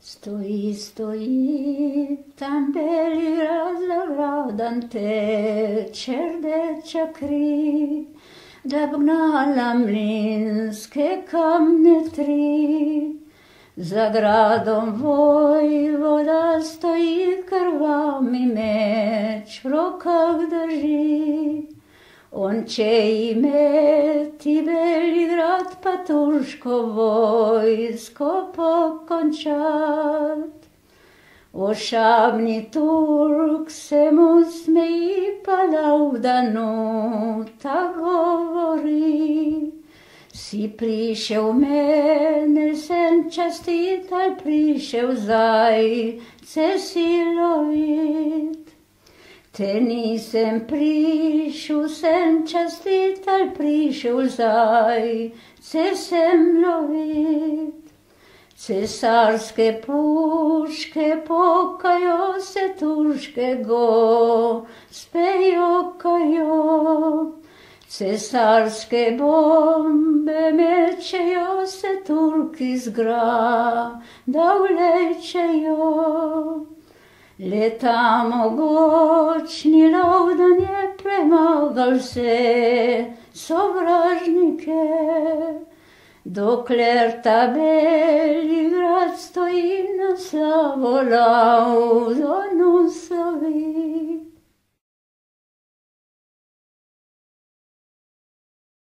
Stoji, stoji, tam Beligrad zagradan teče rdeča kri, da bi gnala mlinske kamne tri. Za gradom vojvoda stoji, krvami meč v rokah drži. On će imeti Beligrad pa turško vojsko pokončat. Ošabni Turk se mu smeji pa laudanu ta govori. Si prišel mene sem častital, prišel zajce si lovit. Te nisem prišel sem častital, prišel zajce sem lovit. Cesarske puške pokajo se, turške gospe jokajo. Cesarske bombe mečejo se, Turki z grada vlečejo. Leta mogočni Laudan je premagal vse sovražnike. Dokler ta Beligrad stoji, na slavo Laudanu slovi.